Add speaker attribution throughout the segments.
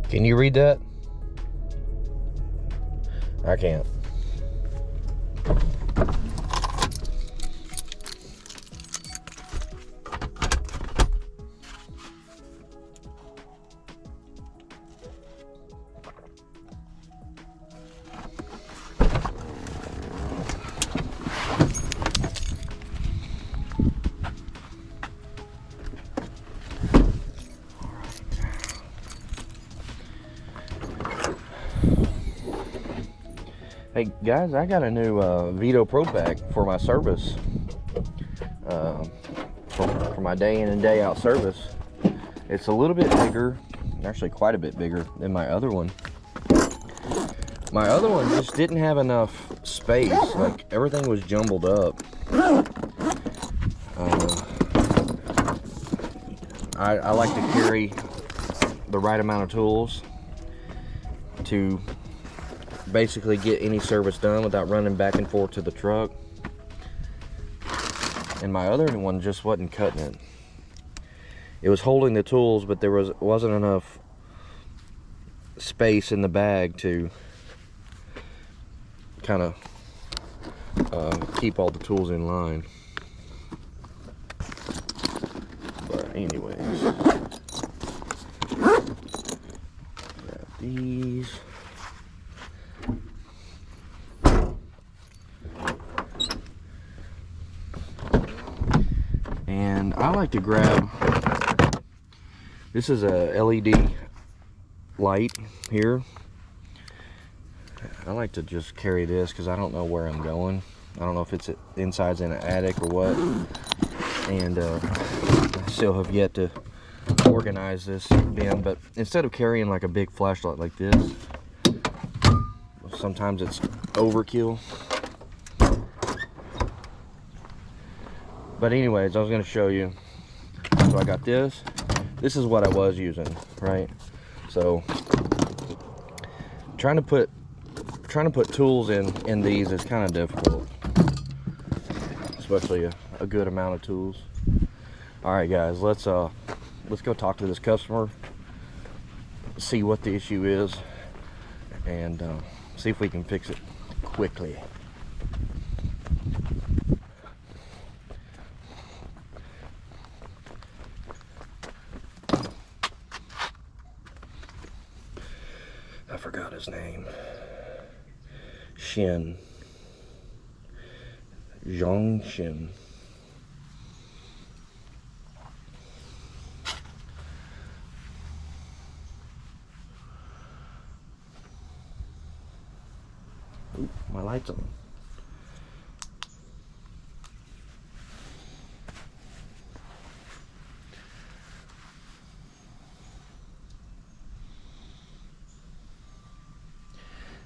Speaker 1: Can you read that? I can't. Hey guys, I got a new Vito Pro Pack for my service, for my day in and day out service. It's a little bit bigger, actually quite a bit bigger than my other one. My other one just didn't have enough space, like everything was jumbled up. I like to carry the right amount of tools to basically get any service done without running back and forth to the truck. And my other one just wasn't cutting it. It was holding the tools, but there wasn't enough space in the bag to kind of keep all the tools in line. But anyways, grab these. And I like to grab, this is a LED light here. I like to just carry this because I don't know where I'm going. I don't know if it's inside's in an attic or what. And I still have yet to organize this bin, but instead of carrying like a big flashlight like this, sometimes it's overkill. But anyways, I was going to show you. So I got this. This is what I was using, right? So trying to put tools in these is kind of difficult, especially a good amount of tools. All right, guys, let's go talk to this customer, see what the issue is, and see if we can fix it quickly. I forgot his name. Zhang Shin. Ooh, my light's on.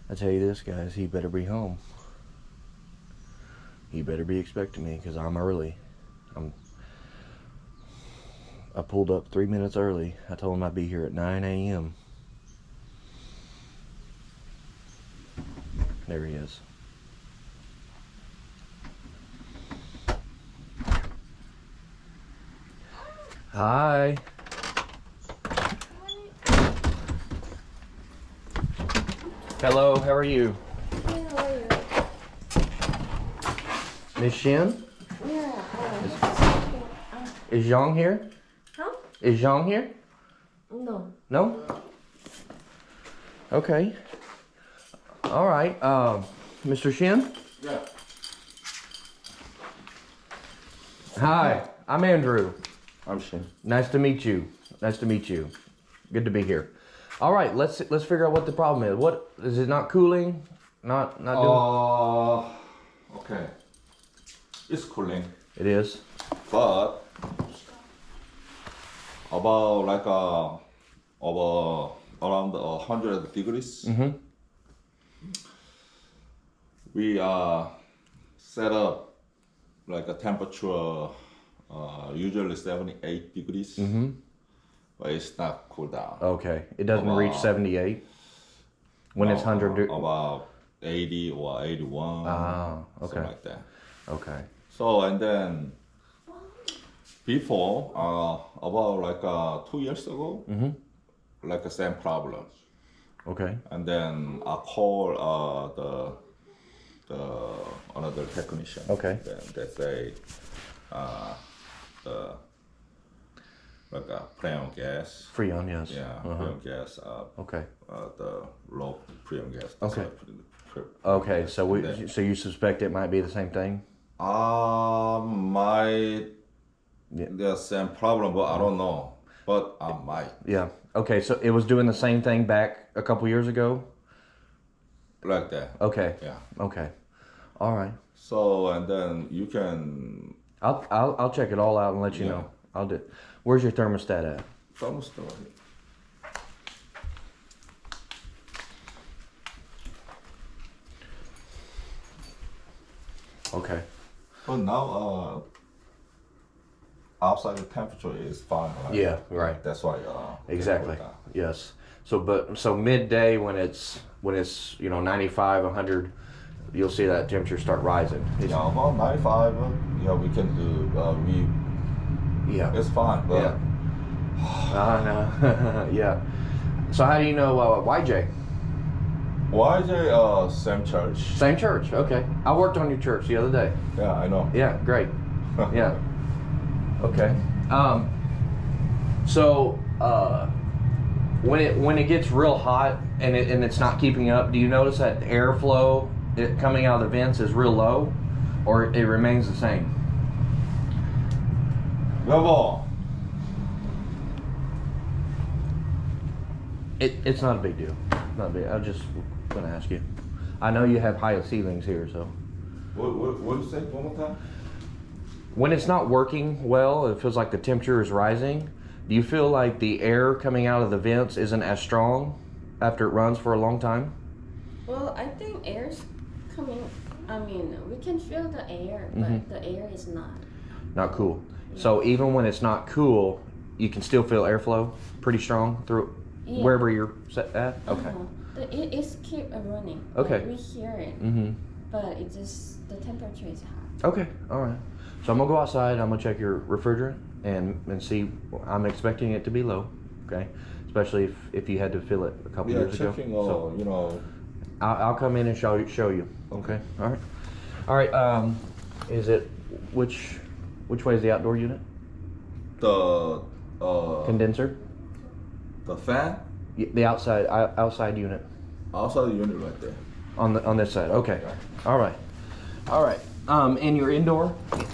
Speaker 1: I tell you this, guys, he better be home. He better be expecting me because I'm early. I pulled up 3 minutes early. I told him I'd be here at 9 a.m. There he is. Hi. Hello, how are you?
Speaker 2: Hey, how are you?
Speaker 1: Miss Shin?
Speaker 2: Yeah.
Speaker 1: Is Zhang here?
Speaker 2: Huh?
Speaker 1: Is Zhang here?
Speaker 2: No.
Speaker 1: No? Okay. All right. Mr. Shin?
Speaker 3: Yeah.
Speaker 1: Hi, I'm Andrew.
Speaker 3: I'm Shin.
Speaker 1: Nice to meet you. Nice to meet you. Good to be here. All right, let's figure out what the problem is. What is it? Not cooling? Not doing?
Speaker 3: Okay. It's cooling,
Speaker 1: It is.
Speaker 3: but about like around 100 degrees.
Speaker 1: Mm-hmm.
Speaker 3: We set up like a temperature usually 78 degrees.
Speaker 1: Mm-hmm.
Speaker 3: But it's not cool down.
Speaker 1: Okay. It doesn't reach 78 when it's 100.
Speaker 3: About 80 or 81.
Speaker 1: Ah, okay.
Speaker 3: Something like that.
Speaker 1: Okay.
Speaker 3: So, and then before, about like 2 years ago,
Speaker 1: Mm-hmm.
Speaker 3: like the same problem.
Speaker 1: Okay.
Speaker 3: And then I call the another technician.
Speaker 1: Okay.
Speaker 3: Then they say the like a Freon gas.
Speaker 1: Freon, yes.
Speaker 3: Yeah,
Speaker 1: Uh-huh.
Speaker 3: Freon gas.
Speaker 1: Okay.
Speaker 3: The low Freon gas. That's
Speaker 1: Okay.
Speaker 3: why I put in the
Speaker 1: Okay, so
Speaker 3: And then,
Speaker 1: so you suspect it might be the same thing?
Speaker 3: might
Speaker 1: Yeah.
Speaker 3: the same problem, but I don't know. But I might.
Speaker 1: Yeah. Okay, so it was doing the same thing back a couple years ago?
Speaker 3: Like that.
Speaker 1: Okay.
Speaker 3: Yeah.
Speaker 1: Okay. All right.
Speaker 3: So and then you can
Speaker 1: I'll check it all out and let you
Speaker 3: Yeah.
Speaker 1: know. I'll do. Where's your thermostat at?
Speaker 3: thermostat.
Speaker 1: Okay.
Speaker 3: But now outside the temperature is fine, right?
Speaker 1: Yeah, right.
Speaker 3: That's why
Speaker 1: Exactly.
Speaker 3: they put that.
Speaker 1: Yes. So midday when it's 95, 100, you'll see that temperature start rising.
Speaker 3: Yeah, about 95. Yeah, we can do.
Speaker 1: Yeah.
Speaker 3: It's fine. But
Speaker 1: Yeah. No. Yeah. So how do you know YJ?
Speaker 3: YJ, same church.
Speaker 1: Same church. Okay. I worked on your church the other day.
Speaker 3: Yeah, I know.
Speaker 1: Yeah. Great. Yeah. Okay. So when it gets real hot and it's not keeping up, do you notice that airflow coming out of the vents is real low, or it remains the same?
Speaker 3: 여보.
Speaker 1: It's not a big deal. Not big. I'm just gonna ask you. I know you have high ceilings here, so
Speaker 3: What did you say? One more time.
Speaker 1: when it's not working well, it feels like the temperature is rising. Do you feel like the air coming out of the vents isn't as strong after it runs for a long time?
Speaker 2: Well, I think air's coming. I mean, we can feel the air, but
Speaker 1: Mhm.
Speaker 2: the air is not.
Speaker 1: Not cool. So even when it's not cool, you can still feel airflow pretty strong through
Speaker 2: Yeah.
Speaker 1: wherever you're set at? Okay.
Speaker 2: It is keep running.
Speaker 1: Okay.
Speaker 2: Like, we hear it,
Speaker 1: Mm-hmm.
Speaker 2: but it just the temperature is hot.
Speaker 1: Okay, all right. So I'm gonna go outside, I'm gonna check your refrigerant and see. I'm expecting it to be low, okay? Especially if you had to fill it a couple
Speaker 3: Yeah,
Speaker 1: years ago.
Speaker 3: checking.
Speaker 1: So
Speaker 3: I'll
Speaker 1: I'll come in and show you. Okay, all right. Is it which way is the outdoor unit?
Speaker 3: the
Speaker 1: Condenser?
Speaker 3: the fan
Speaker 1: The outside unit
Speaker 3: outside the unit right there.
Speaker 1: on this side. Okay, all right. And your indoor?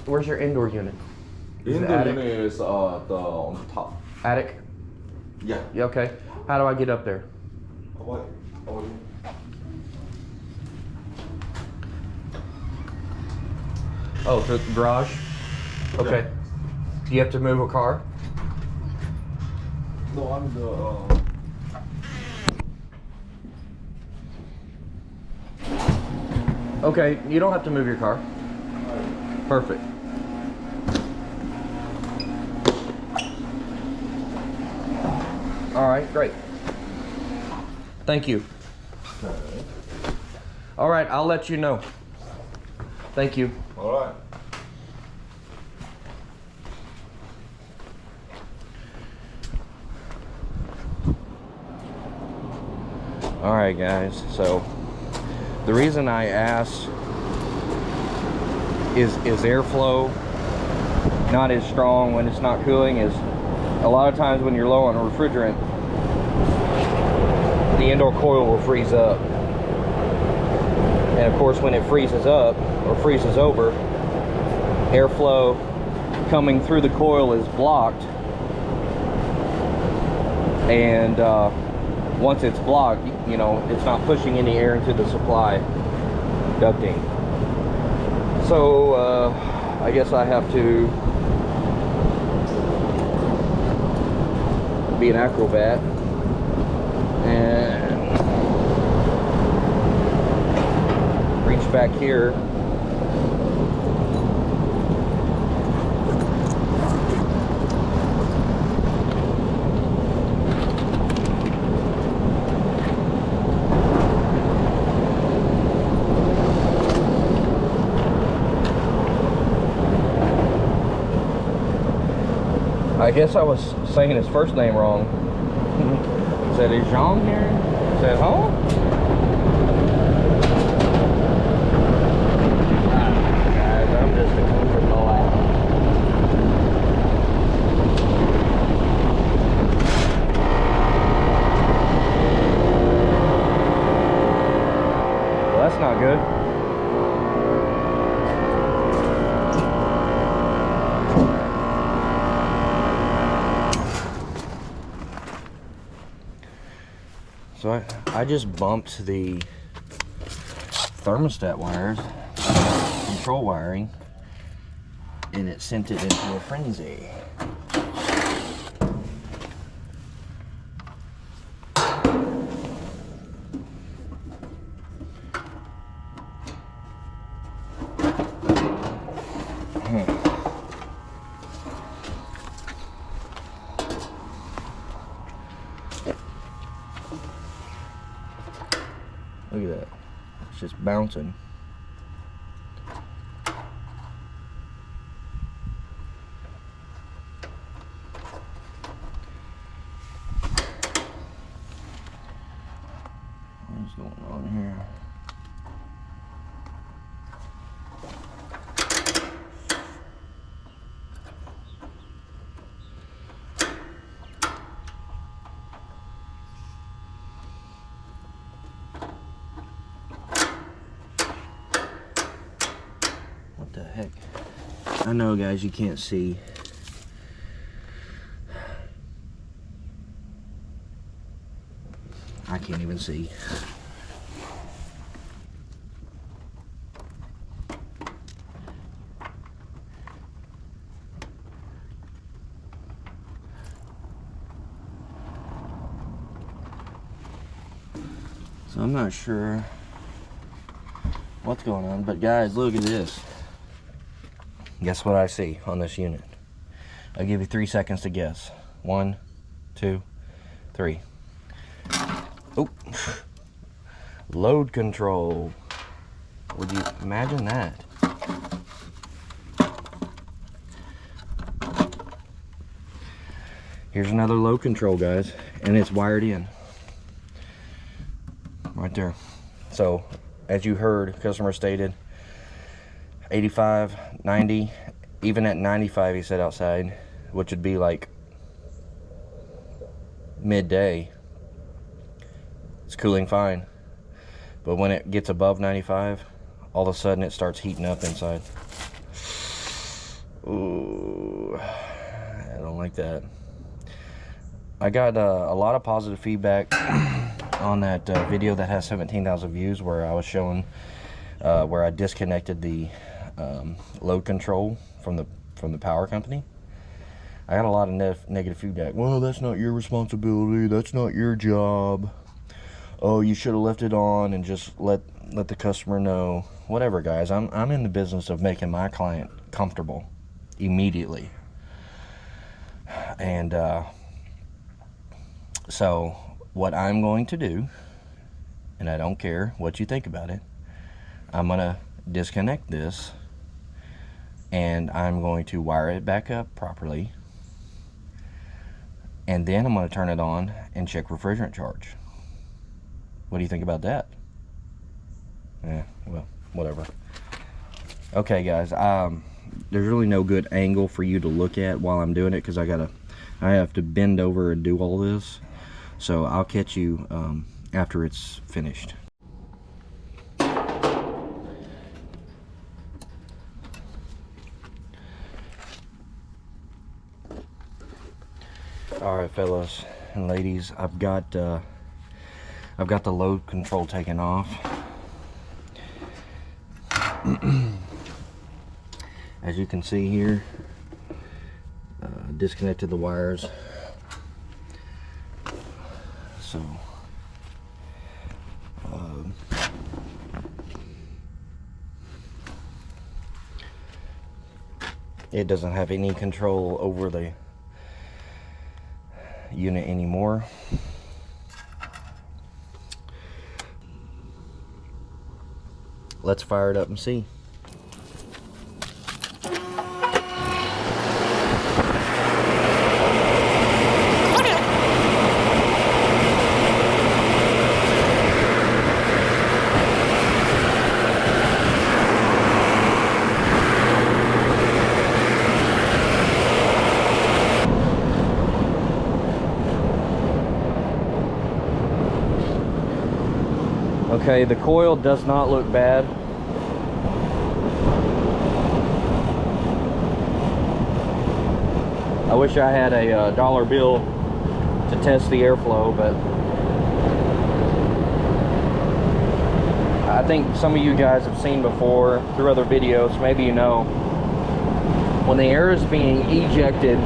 Speaker 1: Where's your indoor unit? Is it
Speaker 3: Indoor
Speaker 1: attic?
Speaker 3: unit is on the top.
Speaker 1: Attic?
Speaker 3: Yeah.
Speaker 1: Yeah. Okay. How do I get up there?
Speaker 3: What? Oh,
Speaker 1: Oh, through the garage? Okay.
Speaker 3: Yeah.
Speaker 1: Do you have to move a car?
Speaker 3: No, I'm the.
Speaker 1: Okay, you don't have to move your car. Perfect. All right, great. Thank you. All right, I'll let you know. Thank you.
Speaker 3: All right.
Speaker 1: All right, guys. So the reason I asked is airflow not as strong when it's not cooling is a lot of times when you're low on refrigerant, the indoor coil will freeze up. And of course, when it freezes up or freezes over, airflow coming through the coil is blocked. And once it's blocked, it's not pushing any air into the supply ducting. So I guess I have to be an acrobat and reach back here. I guess I was saying his first name wrong. said, is Jean here? I said, huh? Guys, I'm just a comfort boy. Well, that's not good. So I just bumped the thermostat wires, control wiring, and it sent it into a frenzy. Look at that. It's just bouncing. What's going on here? What the heck? I know, guys, you can't see. I can't even see. So I'm not sure what's going on, but guys, look at this. Guess what I see on this unit? I'll give you 3 seconds to guess. 1, 2, 3. Oh, load control. Would you imagine that? Here's another load control, guys, and it's wired in right there. So as you heard, customer stated 85, 90, even at 95 he said outside, which would be like midday, it's cooling fine. But when it gets above 95, all of a sudden it starts heating up inside. Ooh, I don't like that. I got a lot of positive feedback on that video that has 17,000 views, where I was showing where I disconnected the load control from the power company. I got a lot of negative feedback. Well, that's not your responsibility. That's not your job. Oh, you should have left it on and just let the customer know. Whatever, guys. I'm in the business of making my client comfortable immediately. And so what I'm going to do, and I don't care what you think about it, I'm gonna disconnect this and I'm going to wire it back up properly, and then I'm going to turn it on and check refrigerant charge. What do you think about that? Yeah, well, whatever. Okay, guys, there's really no good angle for you to look at while I'm doing it, because I have to bend over and do all this. So I'll catch you after it's finished. All right, fellas and ladies, I've got the load control taken off. As you can see here, disconnected the wires. So it doesn't have any control over the unit anymore. Let's fire it up and see. Okay, the coil does not look bad. I wish I had a dollar bill to test the airflow, but I think some of you guys have seen before through other videos, maybe you know, when the air is being ejected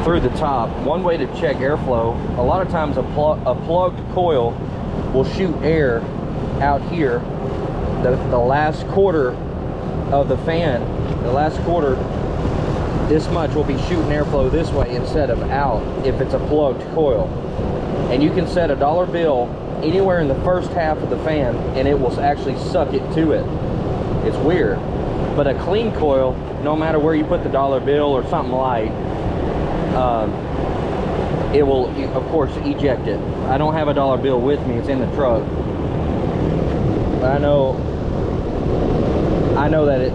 Speaker 1: through the top, one way to check airflow, a lot of times a plugged coil will shoot air out here. The last quarter of the fan, the last quarter, this much will be shooting airflow this way instead of out if it's a plugged coil. And you can set a dollar bill anywhere in the first half of the fan and it will actually suck it to it. It's weird. But a clean coil, no matter where you put the dollar bill or something light, it will, of course, eject it. I don't have a dollar bill with me, it's in the truck. But I know that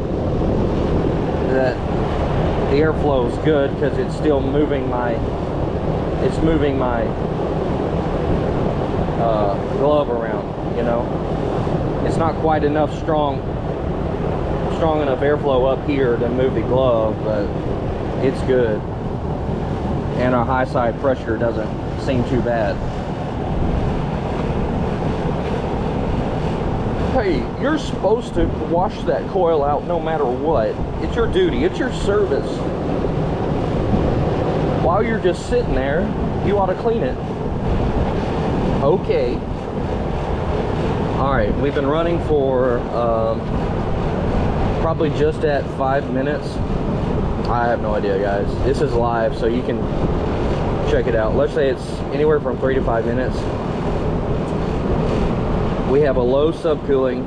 Speaker 1: the airflow is good because it's still moving my glove around, you know. It's not quite enough strong enough airflow up here to move the glove, but it's good. And our high side pressure doesn't seem too bad. Hey, you're supposed to wash that coil out no matter what. It's your duty, it's your service. While you're just sitting there, you ought to clean it. Okay. Alright, we've been running for probably just at 5 minutes. I have no idea, guys. This is live, so you can check it out. Let's say it's anywhere from 3 to 5 minutes. We have a low subcooling.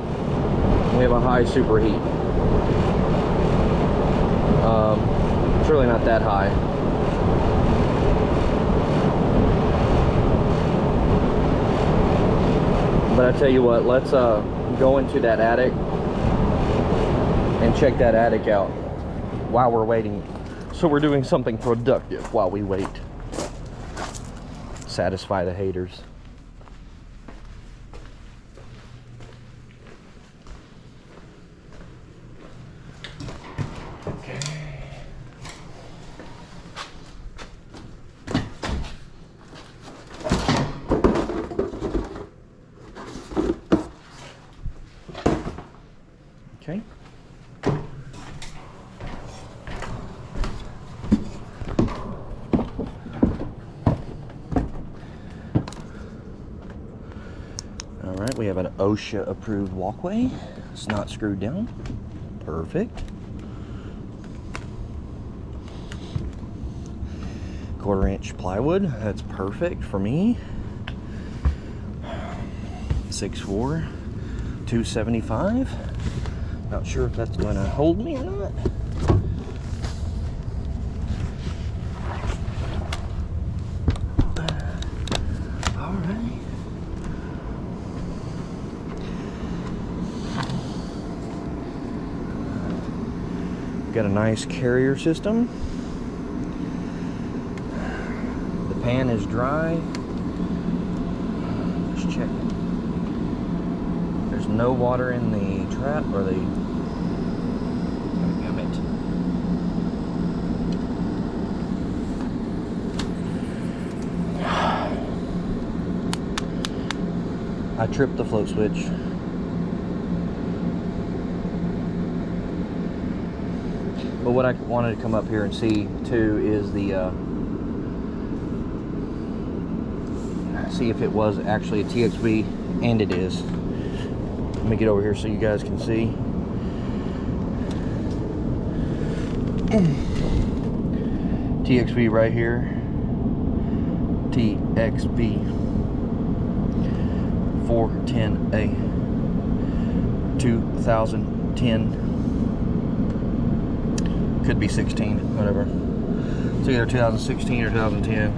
Speaker 1: We have a high superheat. It's really not that high. But I tell you what, let's go into that attic and check that attic out while we're waiting. So we're doing something productive while we wait. Satisfy the haters. Okay. All right, we have an OSHA approved walkway. It's not screwed down. Perfect. 1/4 inch plywood. That's perfect for me. 6'4", 275. Not sure if that's going to hold me or not. All right. Got a nice carrier system. The pan is dry. Let's check. There's no water in the trap or the gamut. I tripped the float switch. But what I wanted to come up here and see too is the see if it was actually a TXV, and it is. Let me get over here so you guys can see. TXV right here. TXV 410A 2010. Could be 16, whatever. It's either 2016 or 2010.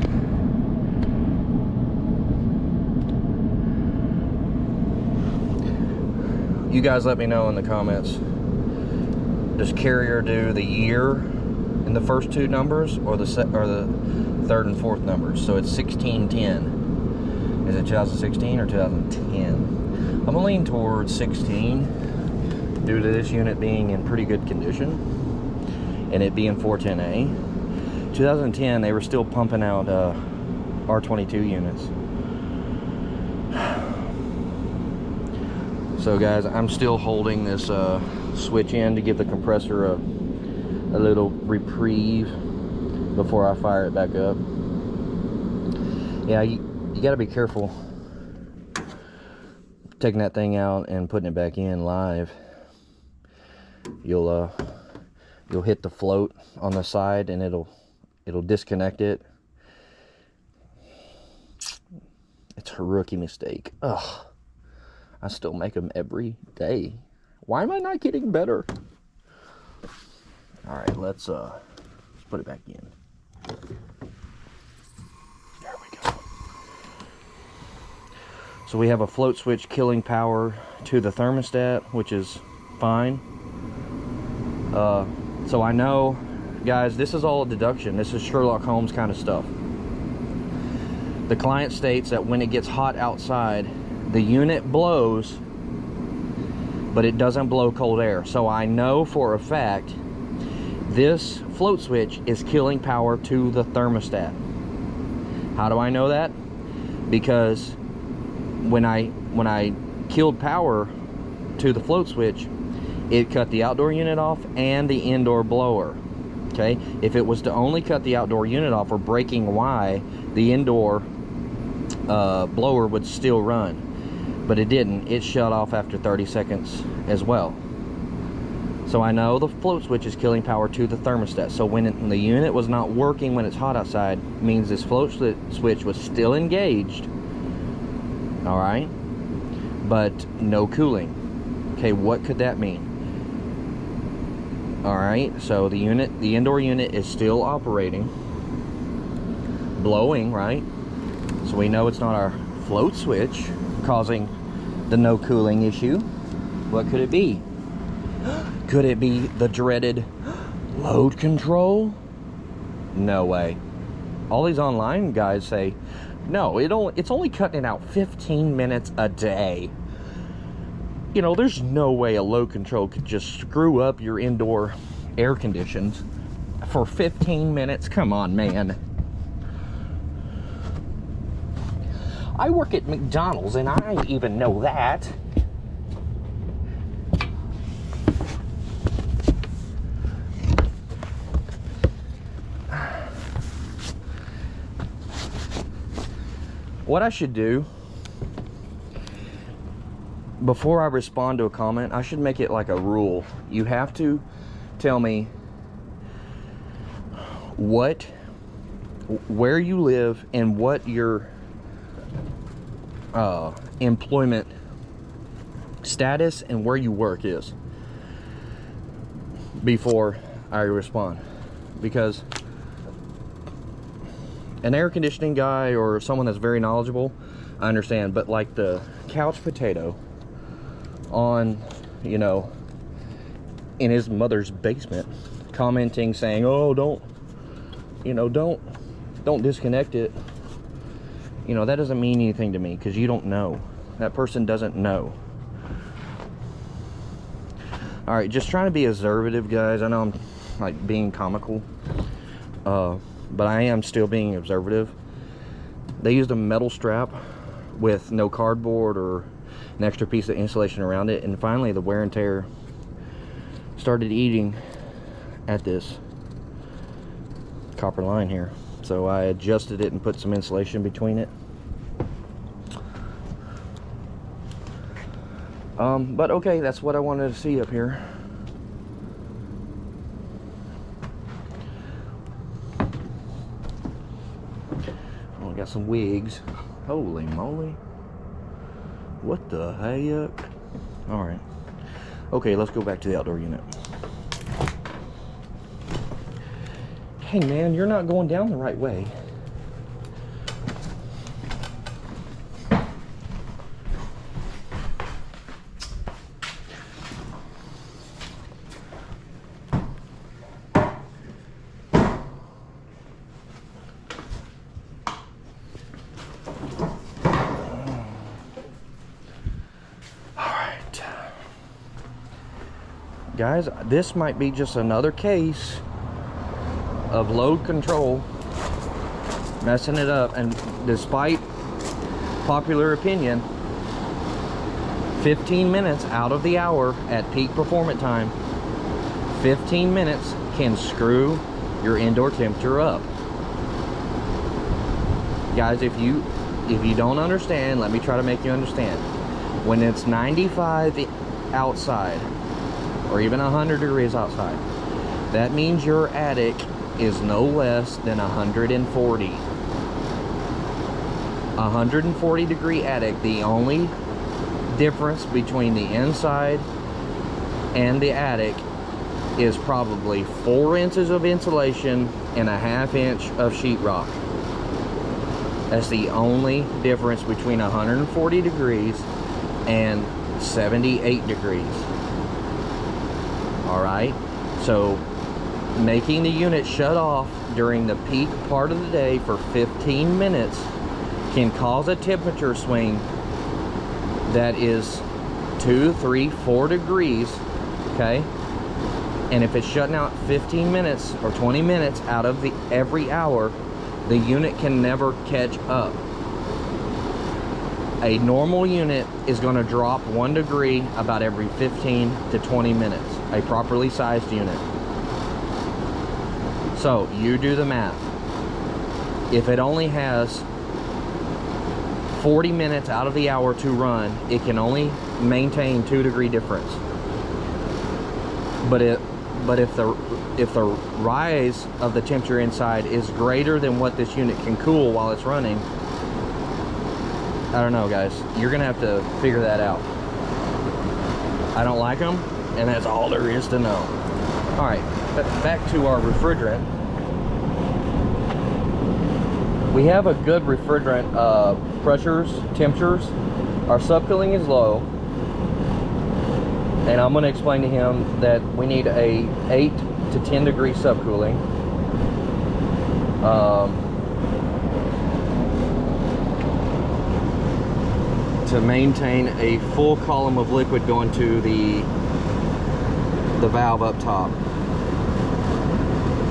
Speaker 1: You guys let me know in the comments. Does carrier do the year in the first two numbers or the third and fourth numbers? So it's 1610. Is it 2016 or 2010? I'm gonna lean towards 16 due to this unit being in pretty good condition and it being 410A. 2010, they were still pumping out R22 units. So guys, I'm still holding this switch in to give the compressor a little reprieve before I fire it back up. Yeah, you got to be careful taking that thing out and putting it back in live. You'll hit the float on the side and it'll disconnect it. It's a rookie mistake. Ugh. I still make them every day. Why am I not getting better? All right, let's put it back in. There we go. So we have a float switch killing power to the thermostat, which is fine. So I know, guys, this is all a deduction. This is Sherlock Holmes kind of stuff. The client states that when it gets hot outside, the unit blows, but it doesn't blow cold air. So I know for a fact this float switch is killing power to the thermostat. How do I know that? Because when I killed power to the float switch, it cut the outdoor unit off and the indoor blower. Okay, if it was to only cut the outdoor unit off or breaking Y, the indoor blower would still run. But it didn't. It shut off after 30 seconds as well. So I know the float switch is killing power to the thermostat. So when the unit was not working when it's hot outside, means this float switch was still engaged. All right, but no cooling. Okay, what could that mean? All right, so the indoor unit is still operating, blowing, right? So we know it's not our float switch causing the no cooling issue. What could it be? Could it be the dreaded load control? No way. All these online guys say, no, it's only cutting it out 15 minutes a day. You know, there's no way a load control could just screw up your indoor air conditions for 15 minutes. Come on, man. I work at McDonald's and I even know that. What I should do before I respond to a comment, I should make it like a rule. You have to tell me where you live and what your employment status and where you work is before I respond, because an air conditioning guy or someone that's very knowledgeable, I understand, but like the couch potato on, you know, in his mother's basement commenting saying, oh, don't disconnect it. You know, that doesn't mean anything to me, because you don't know. That person doesn't know. All right, just trying to be observative, guys. I know I'm like being comical, but I am still being observative. They used a metal strap with no cardboard or an extra piece of insulation around it, and finally the wear and tear started eating at this copper line here. So I adjusted it and put some insulation between it. But okay, that's what I wanted to see up here. Oh, we got some wigs. Holy moly. What the heck? All right. Okay, let's go back to the outdoor unit. Hey man, you're not going down the right way. guys, this might be just another case of load control messing it up. And despite popular opinion, 15 minutes out of the hour at peak performance time, 15 minutes can screw your indoor temperature up. Guys, if you don't understand, let me try to make you understand. When it's 95 outside, or even 100 degrees outside, that means your attic is no less than 140. 140 degree attic, the only difference between the inside and the attic is probably 4 inches of insulation and a ½ inch of sheetrock. That's the only difference between 140 degrees and 78 degrees. All right, so making the unit shut off during the peak part of the day for 15 minutes can cause a temperature swing that is 2, 3, 4 degrees, okay? And if it's shutting out 15 minutes or 20 minutes out of every hour, the unit can never catch up. A normal unit is going to drop 1 degree about every 15 to 20 minutes, a properly sized unit. So you do the math. If it only has 40 minutes out of the hour to run, it can only maintain 2 degree difference. But if the rise of the temperature inside is greater than what this unit can cool while it's running, I don't know, guys. You're gonna have to figure that out. I don't like them, and that's all there is to know. All right, back to our refrigerant. We have a good refrigerant pressures, temperatures. Our subcooling is low, and I'm going to explain to him that we need a 8 to 10 degree subcooling. To maintain a full column of liquid going to the valve up top.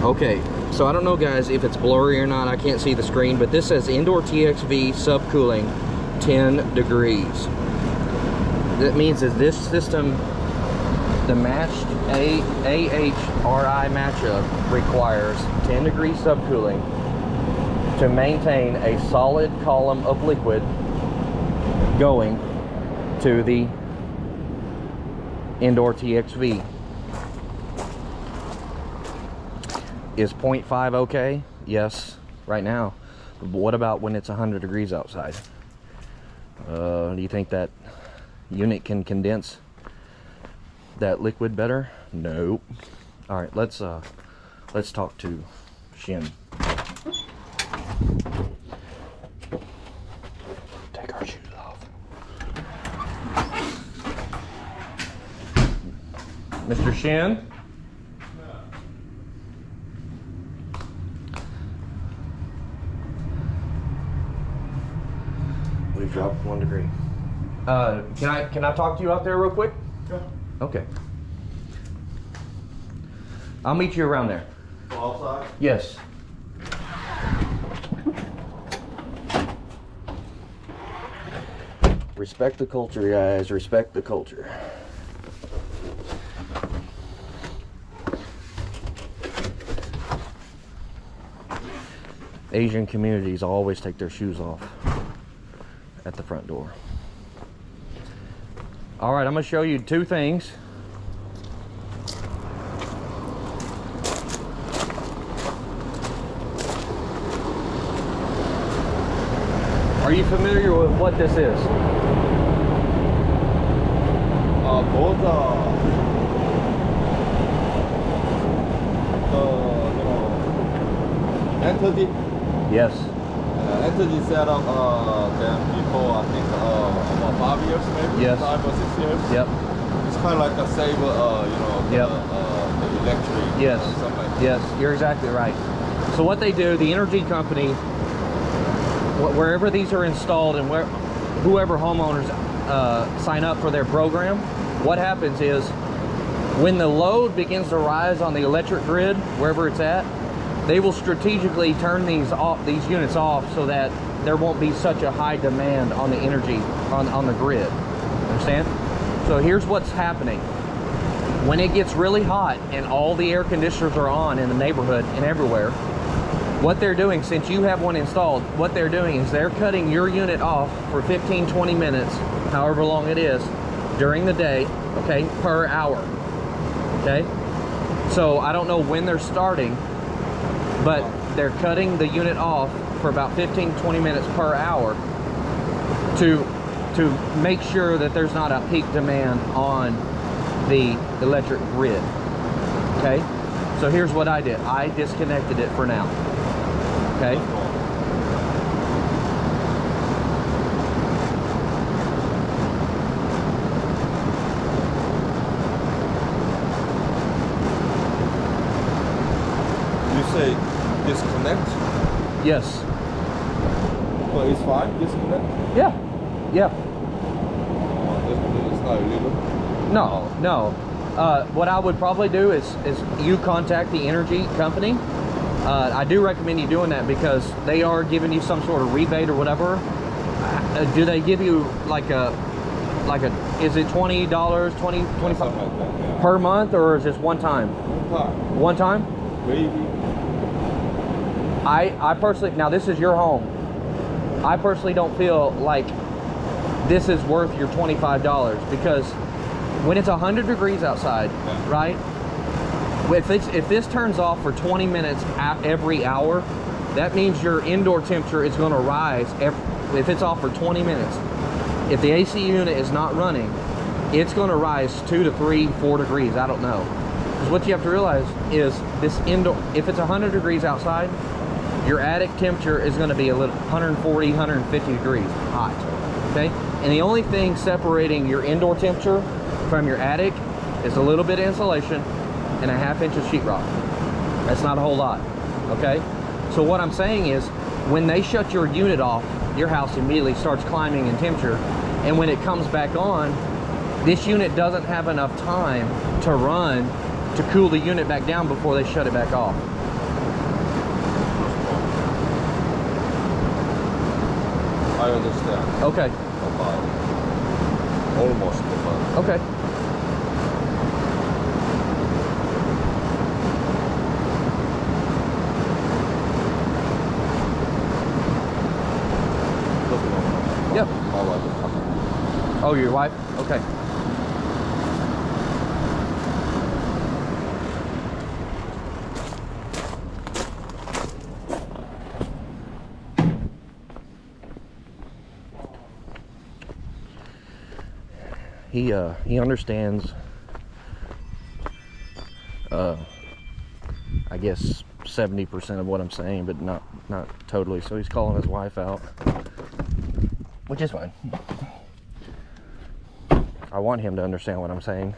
Speaker 1: Okay, so I don't know, guys, if it's blurry or not. I can't see the screen, but this says indoor TXV subcooling 10 degrees. That means that this system, the matched AHRI matchup, requires 10 degree subcooling to maintain a solid column of liquid going to the indoor TXV. Is 0.5 okay? Yes, right now. But what about when it's 100 degrees outside? Do you think that unit can condense that liquid better? Nope. All right, let's talk to Shin. Take our shoes off. Mr. Shin? We've dropped 1 degree. Can I talk to you out there real quick?
Speaker 3: Yeah.
Speaker 1: Okay. I'll meet you around there.
Speaker 3: Outside?
Speaker 1: Yes. Respect the culture, guys. Respect the culture. Asian communities always take their shoes off at the front door. All right, I'm going to show you 2 things. Are you familiar with what this is?
Speaker 3: Both entity.
Speaker 1: Yes.
Speaker 3: Entity set up them before, I think about 5 years maybe.
Speaker 1: Yes.
Speaker 3: 5 or 6 years.
Speaker 1: Yep.
Speaker 3: It's kind of like a saver,
Speaker 1: Yep.
Speaker 3: the electric.
Speaker 1: Yes.
Speaker 3: Something like that.
Speaker 1: Yes, you're exactly right. So what they do, the energy company, wherever these are installed and whoever homeowners sign up for their program, what happens is When the load begins to rise on the electric grid, wherever it's at, they will strategically turn these units off so that there won't be such a high demand on the energy on the grid. Understand? So here's what's happening. When it gets really hot and all the air conditioners are on in the neighborhood and everywhere, what they're doing, since you have one installed, what they're doing is they're cutting your unit off for 15-20 minutes, however long it is, during the day, okay, per hour. Okay? So I don't know when they're starting, but they're cutting the unit off for about 15-20 minutes per hour to make sure that there's not a peak demand on the electric grid. Okay? So here's what I did. I disconnected it for now. Okay?
Speaker 3: You say disconnect?
Speaker 1: Yes.
Speaker 3: But it's fine, disconnect?
Speaker 1: Yeah. Yeah.
Speaker 3: It's not illegal?
Speaker 1: No. What I would probably do is you contact the energy company. I do recommend you doing that because they are giving you some sort of rebate or whatever. Do they give you like a is it $20, 20, 25
Speaker 3: Something like that, yeah.
Speaker 1: per month, or is this one time? One time?
Speaker 3: Maybe.
Speaker 1: I personally, now this is your home. I personally don't feel like this is worth your $25 because when it's 100 degrees outside,
Speaker 3: Yeah.
Speaker 1: right? If this turns off for 20 minutes every hour, that means your indoor temperature is going to rise if it's off for 20 minutes. If the AC unit is not running, it's going to rise 2 to 3, 4 degrees. I don't know. Because what you have to realize is this indoor, if it's 100 degrees outside, your attic temperature is going to be a little 140, 150 degrees hot. Okay? And the only thing separating your indoor temperature from your attic is a little bit of insulation and a 1/2 inch of sheetrock. That's not a whole lot. Okay? So what I'm saying is, when they shut your unit off, your house immediately starts climbing in temperature, and when it comes back on, this unit doesn't have enough time to run to cool the unit back down before they shut it back off.
Speaker 3: I understand.
Speaker 1: Okay.
Speaker 3: About almost about.
Speaker 1: Okay. Yep.
Speaker 3: My wife.
Speaker 1: Oh, your wife? Okay. He understands, I guess 70% of what I'm saying, but not totally. So he's calling his wife out, which is fine. I want him to understand what I'm saying.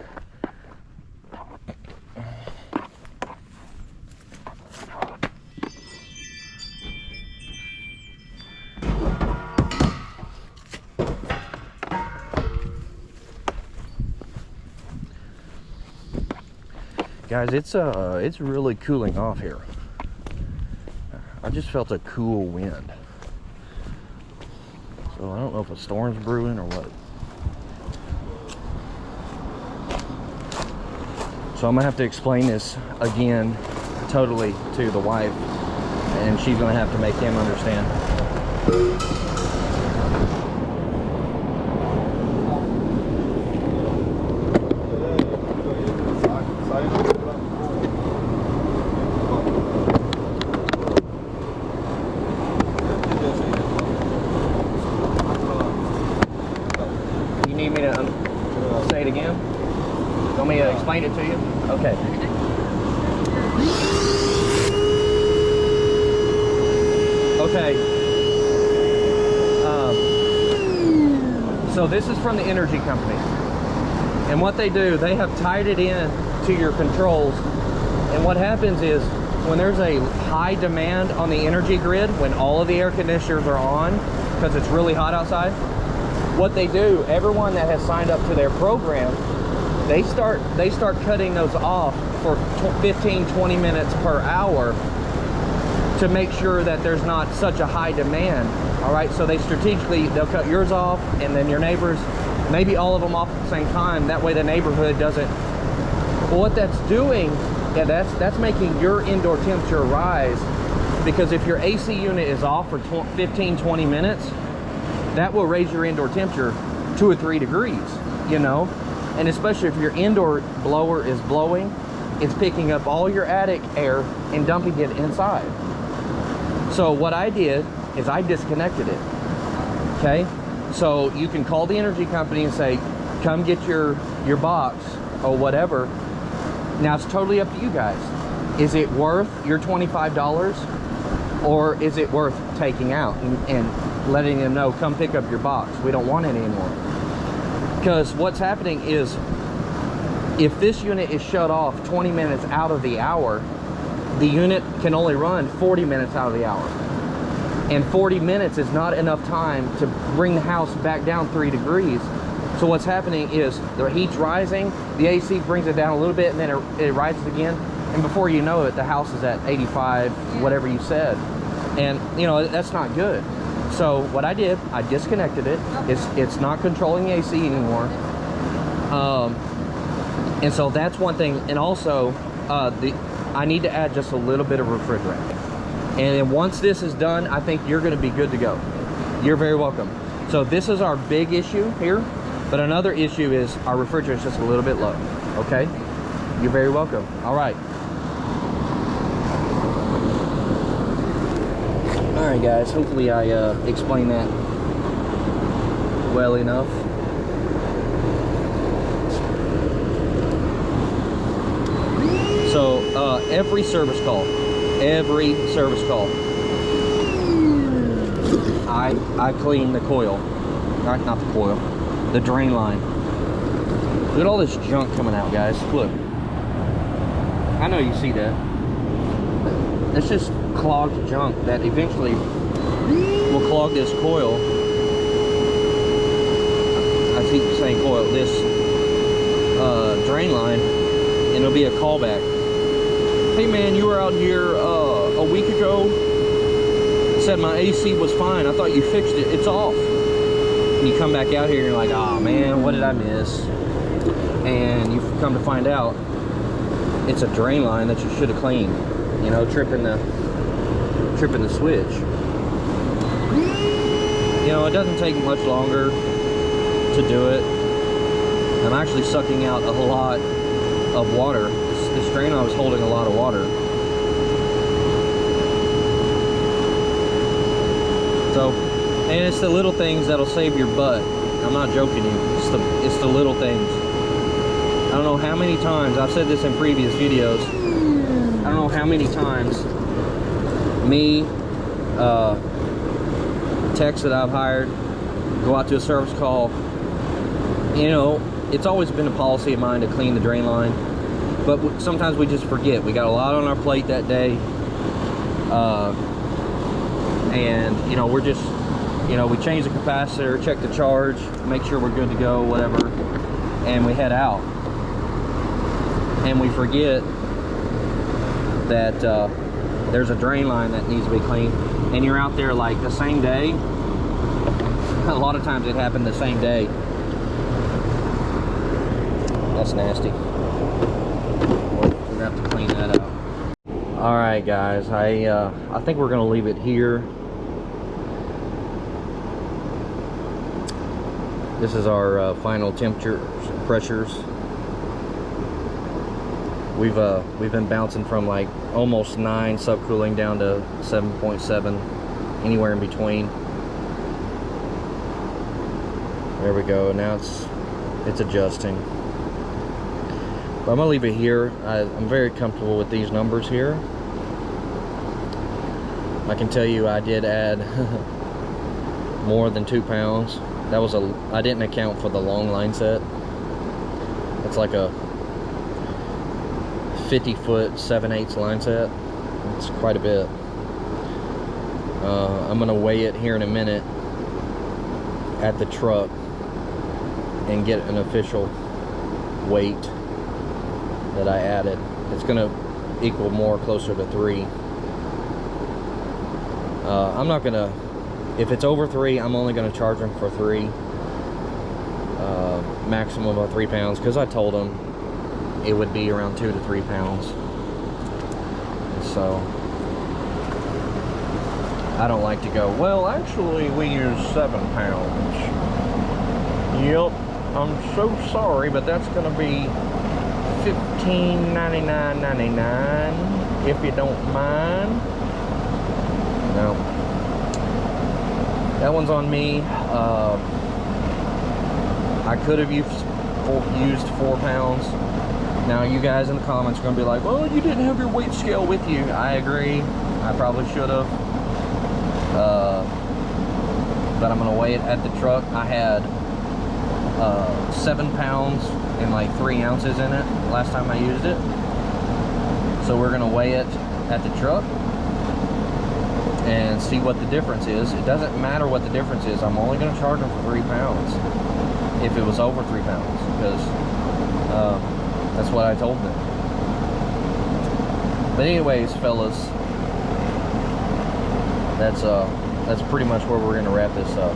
Speaker 1: Guys, it's really cooling off here. I just felt a cool wind. So I don't know if a storm's brewing or what. So I'm gonna have to explain this again totally to the wife, and she's gonna have to make him understand. You need me to say it again? Want me to explain it to you? Okay. Okay. So this is from the energy company. And what they do, they have tied it in to your controls. And what happens is, when there's a high demand on the energy grid, when all of the air conditioners are on, because it's really hot outside, what they do, everyone that has signed up to their program, they start cutting those off for 15-20 minutes per hour to make sure that there's not such a high demand. All right, so they'll cut yours off and then your neighbors, maybe all of them off at the same time. That way the neighborhood doesn't. Well, what that's doing, yeah, that's making your indoor temperature rise, because if your AC unit is off for 15-20 minutes, that will raise your indoor temperature 2 or 3 degrees, you know. And especially if your indoor blower is blowing, it's picking up all your attic air and dumping it inside. So what I did is I disconnected it. Okay, so you can call the energy company and say, come get your box or whatever. Now it's totally up to you guys. Is it worth your $25, or is it worth taking out and letting them know, come pick up your box, we don't want it anymore? Because what's happening is, if this unit is shut off 20 minutes out of the hour, the unit can only run 40 minutes out of the hour. And 40 minutes is not enough time to bring the house back down 3 degrees. So what's happening is the heat's rising, the AC brings it down a little bit, and then it rises again. And before you know it, the house is at 85, whatever you said. And, you know, that's not good. So what I did, I disconnected it. It's not controlling the AC anymore. And so that's one thing. And also, I need to add just a little bit of refrigerant. And then once this is done, I think you're going to be good to go. You're very welcome. So this is our big issue here. But another issue is our refrigerator is just a little bit low. Okay? You're very welcome. All right. All right, guys. Hopefully I explained that well enough. So every service call, I clean the coil, not the coil, the drain line. Look at all this junk coming out, guys. Look, I know you see that. It's just clogged junk that eventually will clog this coil. I keep saying coil, this drain line, and it'll be a callback. Hey man, you were out here a week ago, said my AC was fine, I thought you fixed it, it's off. And you come back out here and you're like, oh man, what did I miss? And you come to find out it's a drain line that you should have cleaned, you know, tripping the switch. You know, it doesn't take much longer to do it. I'm actually sucking out a lot of water. This drain line was holding a lot of water. So, and it's the little things that'll save your butt. I'm not joking you. It's the little things. I don't know how many times, I've said this in previous videos, I don't know how many times me, techs that I've hired, go out to a service call. You know, it's always been a policy of mine to clean the drain line, but sometimes we just forget. We got a lot on our plate that day, and you know, we're just, you know, we change the capacitor, check the charge, make sure we're good to go, whatever, and we head out. And we forget that there's a drain line that needs to be cleaned, and you're out there like the same day. A lot of times it happened the same day. That's nasty. We're gonna have to clean that out. All right, guys. I think we're gonna leave it here. This is our final temperature pressures. We've been bouncing from like almost 9 subcooling down to 7.7, anywhere in between. There we go. Now it's adjusting. But I'm gonna leave it here. I'm very comfortable with these numbers here. I can tell you I did add more than 2 pounds. That was I didn't account for the long line set. It's like a 50-foot 7/8 line set. It's quite a bit. I'm gonna weigh it here in a minute at the truck and get an official weight that I added. It's gonna equal more closer to 3. I'm not gonna, if it's over 3, I'm only gonna charge them for 3, maximum of 3 pounds, because I told them it would be around 2 to 3 pounds. So I don't like to go, well, actually we use 7 pounds. Yep, I'm so sorry, but that's gonna be $15.99.99 if you don't mind. No, that one's on me. I could have used 4 pounds. Now you guys in the comments are gonna be like, well, you didn't have your weight scale with you. I agree, I probably should have, but I'm gonna weigh it at the truck. I had 7 pounds and like 3 ounces in it last time I used it, so we're gonna weigh it at the truck and see what the difference is. It doesn't matter what the difference is. I'm only gonna charge them for 3 pounds if it was over 3 pounds, because that's what I told them. But anyways, fellas, that's pretty much where we're gonna wrap this up.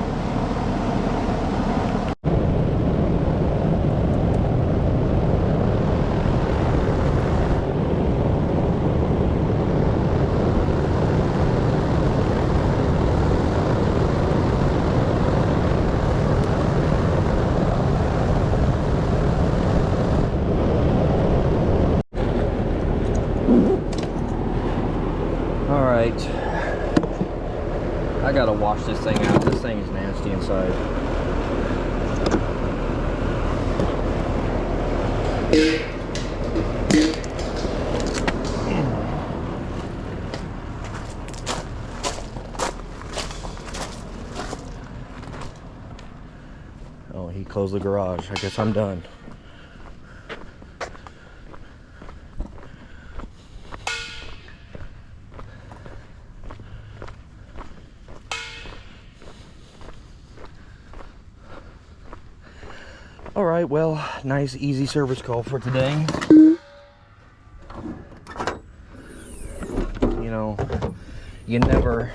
Speaker 1: I gotta wash this thing out. This thing is nasty inside. Oh, he closed the garage. I guess I'm done. All right, well, nice easy service call for today. You know, you never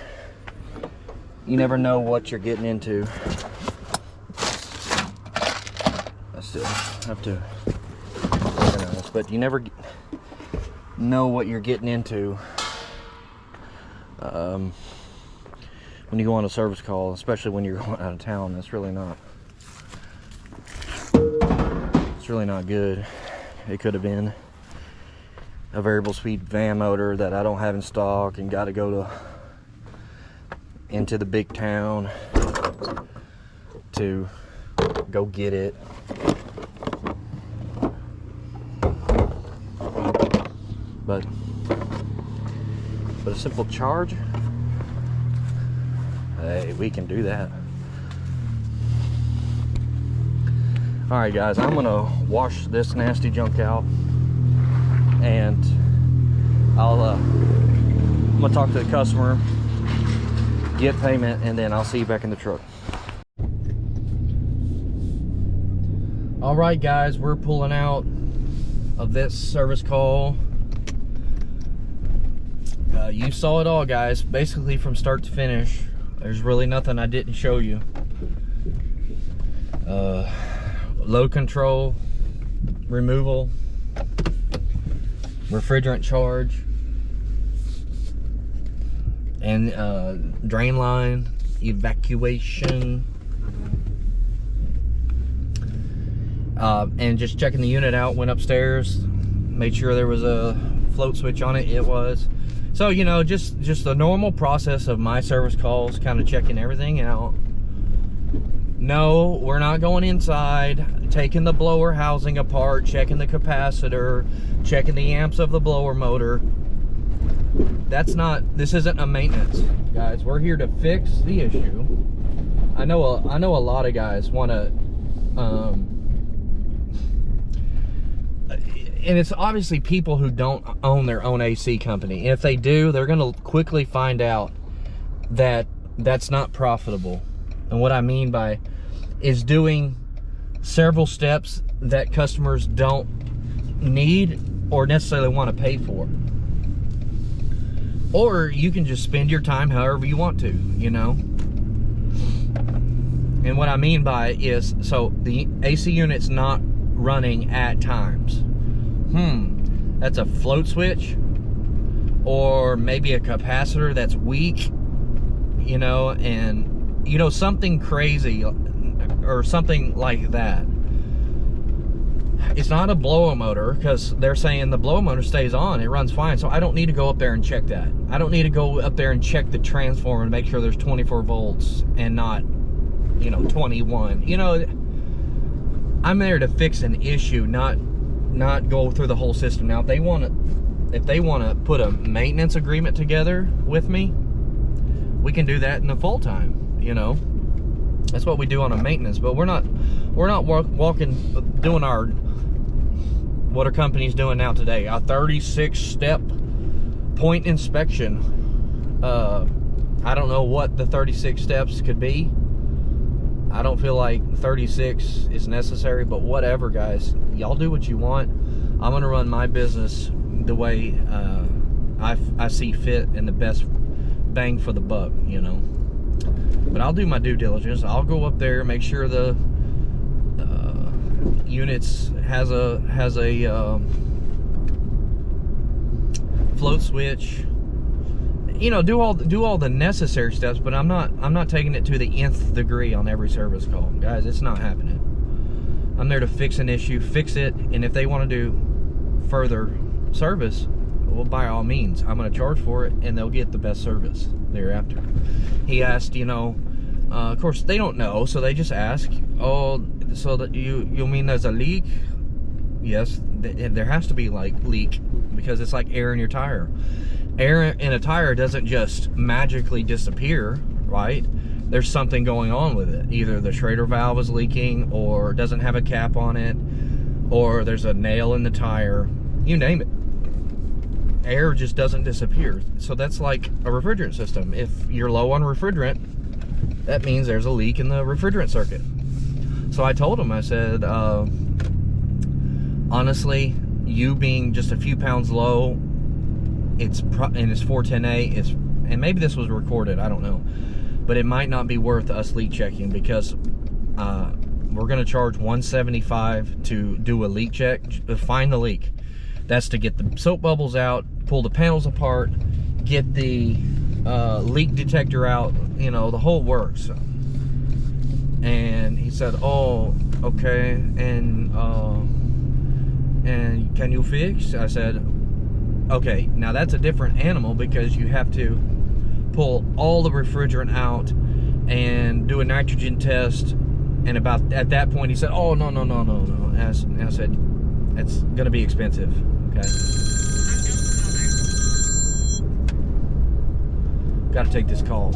Speaker 1: know what you're getting into. I still have to organize, but you never know what you're getting into when you go on a service call, especially when you're going out of town. That's really not. It's really not good. It could have been a variable speed van motor that I don't have in stock and got to go into the big town to go get it. But a simple charge, hey, we can do that. All right, guys, I'm gonna wash this nasty junk out, and I'm gonna talk to the customer, get payment, and then I'll see you back in the truck. All right, guys, we're pulling out of this service call. You saw it all, guys, basically from start to finish. There's really nothing I didn't show you. Load control, removal, refrigerant charge, and drain line evacuation, and just checking the unit out. Went upstairs, made sure there was a float switch on it. It was. So, you know, just the normal process of my service calls, kind of checking everything out. No, we're not going inside, taking the blower housing apart, checking the capacitor, checking the amps of the blower motor. That's not, this isn't a maintenance, guys. We're here to fix the issue. I know a lot of guys want to, and it's obviously people who don't own their own AC company. If they do, they're going to quickly find out that that's not profitable. And what I mean by is doing several steps that customers don't need or necessarily want to pay for. Or you can just spend your time however you want to, you know. And what I mean by it is, so the AC unit's not running at times. That's a float switch, or maybe a capacitor that's weak, you know, and, you know, something crazy or something like that. It's not a blower motor, because they're saying the blower motor stays on, it runs fine, so I don't need to go up there and check that. I don't need to go up there and check the transformer and make sure there's 24 volts and not, you know, 21. You know, I'm there to fix an issue, not go through the whole system. Now, if they want to put a maintenance agreement together with me, we can do that in the full time, you know. That's what we do on a maintenance, but we're not doing our, what our company's doing now today, a 36-step point inspection. I don't know what the 36 steps could be. I don't feel like 36 is necessary, but whatever, guys. Y'all do what you want. I'm gonna run my business the way I see fit and the best bang for the buck, you know. But I'll do my due diligence. I'll go up there, make sure the units has a float switch. You know, do all the necessary steps, but I'm not taking it to the nth degree on every service call, guys. It's not happening. I'm there to fix an issue, fix it, and if they want to do further service, well, by all means, I'm going to charge for it, and they'll get the best service thereafter. He asked, you know, of course they don't know, so they just ask, oh, so that you mean there's a leak? Yes, there has to be like leak, because it's like air in your tire. Air in a tire doesn't just magically disappear, right? There's something going on with it. Either the Schrader valve is leaking, or doesn't have a cap on it, or there's a nail in the tire. You name it. Air just doesn't disappear. So that's like a refrigerant system. If you're low on refrigerant, that means there's a leak in the refrigerant circuit. So I told him, I said, honestly, you being just a few pounds low, and it's 410A, and maybe this was recorded, I don't know, but it might not be worth us leak checking, because we're going to charge $175 to do a leak check, to find the leak. That's to get the soap bubbles out, pull the panels apart, get the leak detector out, you know, the whole works. And he said, oh, okay, and can you fix? I said, okay, now that's a different animal, because you have to pull all the refrigerant out and do a nitrogen test. And about at that point, he said, oh, no. And I said, it's going to be expensive, okay? Got to take this call.